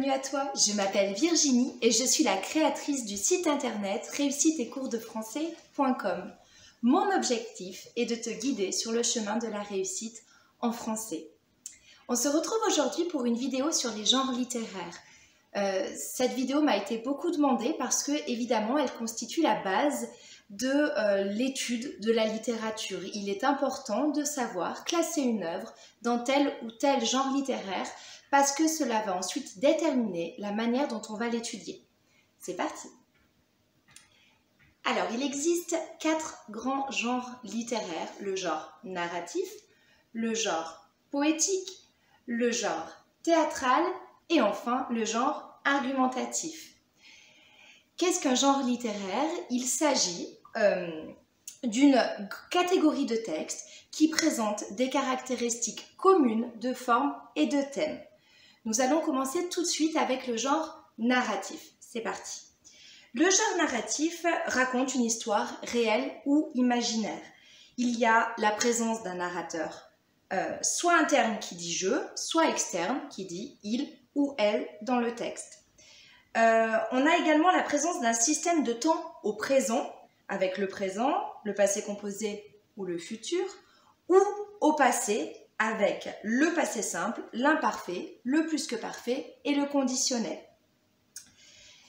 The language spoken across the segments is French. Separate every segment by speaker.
Speaker 1: bienvenue à toi. Je m'appelle Virginie et je suis la créatrice du site internet réussiteetcoursdefrançais.com. Mon objectif est de te guider sur le chemin de la réussite en français. On se retrouve aujourd'hui pour une vidéo sur les genres littéraires. Cette vidéo m'a été beaucoup demandée parce que, évidemment, elle constitue la base de l'étude de la littérature. Il est important de savoir classer une œuvre dans tel ou tel genre littéraire parce que cela va ensuite déterminer la manière dont on va l'étudier. C'est parti! Alors, il existe 4 grands genres littéraires, le genre narratif, le genre poétique, le genre théâtral et enfin le genre argumentatif. Qu'est-ce qu'un genre littéraire? Il s'agit d'une catégorie de textes qui présente des caractéristiques communes de forme et de thème. Nous allons commencer tout de suite avec le genre narratif. C'est parti. Le genre narratif raconte une histoire réelle ou imaginaire. Il y a la présence d'un narrateur, soit interne qui dit « je », soit externe qui dit « il » ou « elle » dans le texte. On a également la présence d'un système de temps au présent, avec le présent, le passé composé ou le futur, ou au passé, avec le passé simple, l'imparfait, le plus que parfait et le conditionnel.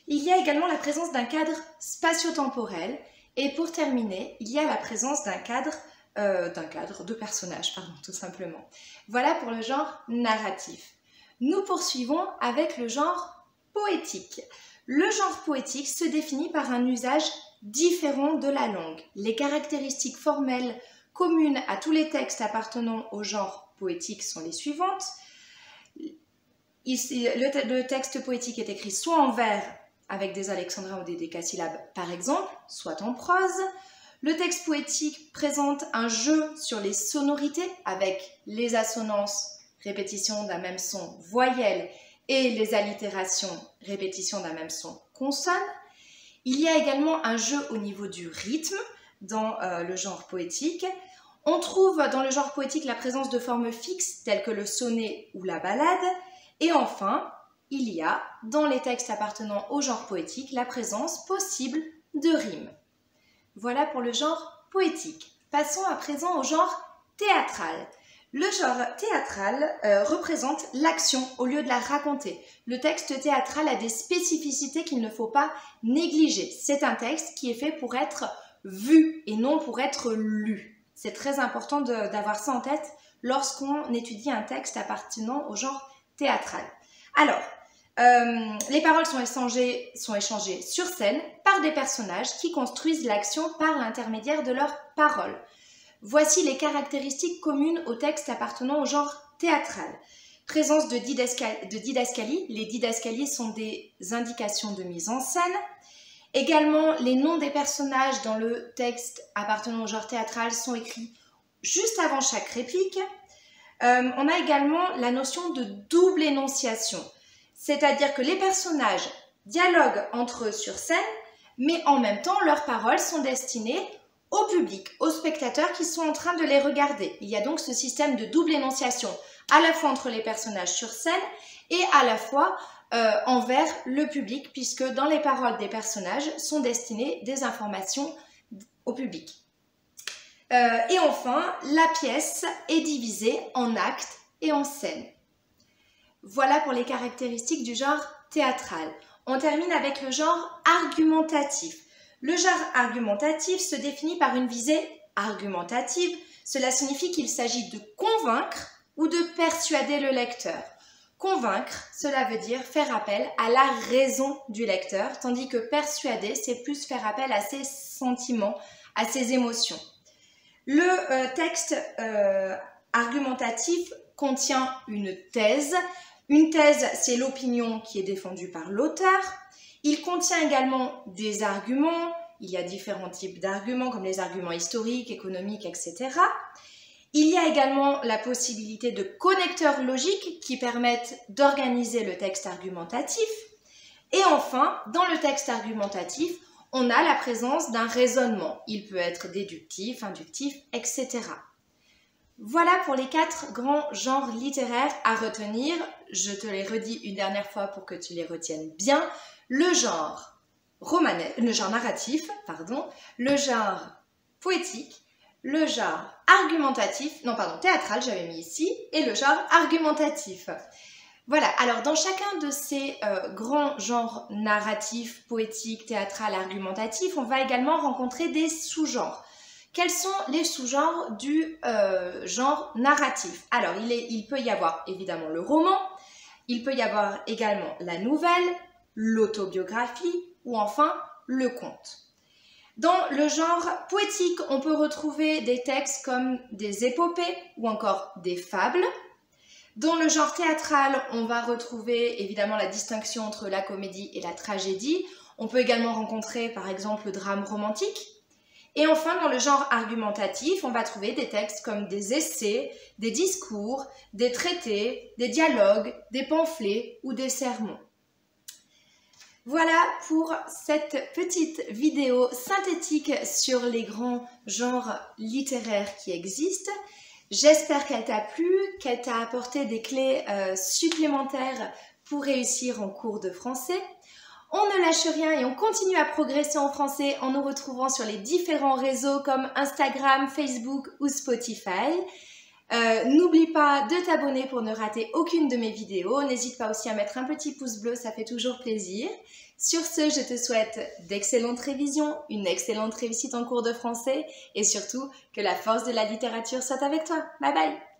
Speaker 1: Il y a également la présence d'un cadre spatio-temporel et pour terminer, il y a la présence d'un cadre de personnage, tout simplement. Voilà pour le genre narratif. Nous poursuivons avec le genre poétique. Le genre poétique se définit par un usage différent de la langue. Les caractéristiques formelles communes à tous les textes appartenant au genre poétique sont les suivantes. Le texte poétique est écrit soit en vers avec des alexandrins ou des décasyllabes par exemple, soit en prose. Le texte poétique présente un jeu sur les sonorités avec les assonances, répétition d'un même son, voyelle, et les allitérations, répétition d'un même son, consonne. Il y a également un jeu au niveau du rythme dans le genre poétique. On trouve dans le genre poétique la présence de formes fixes telles que le sonnet ou la ballade. Et enfin, il y a dans les textes appartenant au genre poétique la présence possible de rimes. Voilà pour le genre poétique. Passons à présent au genre théâtral. Le genre théâtral représente l'action au lieu de la raconter. Le texte théâtral a des spécificités qu'il ne faut pas négliger. C'est un texte qui est fait pour être vu et non pour être lu. C'est très important d'avoir ça en tête lorsqu'on étudie un texte appartenant au genre théâtral. Alors, les paroles sont échangées sur scène par des personnages qui construisent l'action par l'intermédiaire de leurs paroles. Voici les caractéristiques communes aux textes appartenant au genre théâtral. Présence de didascalie. Les didascalies sont des indications de mise en scène. Également, les noms des personnages dans le texte appartenant au genre théâtral sont écrits juste avant chaque réplique. On a également la notion de double énonciation, c'est-à-dire que les personnages dialoguent entre eux sur scène, mais en même temps, leurs paroles sont destinées au public, aux spectateurs qui sont en train de les regarder. Il y a donc ce système de double énonciation, à la fois entre les personnages sur scène et à la fois envers le public, puisque dans les paroles des personnages sont destinées des informations au public. Et enfin, la pièce est divisée en actes et en scènes. Voilà pour les caractéristiques du genre théâtral. On termine avec le genre argumentatif. Le genre argumentatif se définit par une visée argumentative. Cela signifie qu'il s'agit de convaincre ou de persuader le lecteur. Convaincre, cela veut dire faire appel à la raison du lecteur, tandis que persuader, c'est plus faire appel à ses sentiments, à ses émotions. Le texte argumentatif contient une thèse. Une thèse, c'est l'opinion qui est défendue par l'auteur. Il contient également des arguments. Il y a différents types d'arguments, comme les arguments historiques, économiques, etc. Il y a également la possibilité de connecteurs logiques qui permettent d'organiser le texte argumentatif. Et enfin, dans le texte argumentatif, on a la présence d'un raisonnement. Il peut être déductif, inductif, etc. Voilà pour les 4 grands genres littéraires à retenir. Je te les redis une dernière fois pour que tu les retiennes bien. Le genre narratif, le genre poétique, le genre théâtral, j'avais mis ici, et le genre argumentatif. Voilà, alors dans chacun de ces grands genres narratifs, poétiques, théâtral, argumentatif, on va également rencontrer des sous-genres. Quels sont les sous-genres du genre narratif? Alors, il peut y avoir évidemment le roman, il peut y avoir également la nouvelle, l'autobiographie ou enfin le conte. Dans le genre poétique, on peut retrouver des textes comme des épopées ou encore des fables. Dans le genre théâtral, on va retrouver évidemment la distinction entre la comédie et la tragédie. On peut également rencontrer par exemple le drame romantique. Et enfin, dans le genre argumentatif, on va trouver des textes comme des essais, des discours, des traités, des dialogues, des pamphlets ou des sermons. Voilà pour cette petite vidéo synthétique sur les grands genres littéraires qui existent. J'espère qu'elle t'a plu, qu'elle t'a apporté des clés supplémentaires pour réussir en cours de français. On ne lâche rien et on continue à progresser en français en nous retrouvant sur les différents réseaux comme Instagram, Facebook ou Spotify. N'oublie pas de t'abonner pour ne rater aucune de mes vidéos. N'hésite pas aussi à mettre un petit pouce bleu, ça fait toujours plaisir. Sur ce, je te souhaite d'excellentes révisions, une excellente réussite en cours de français et surtout que la force de la littérature soit avec toi. Bye bye!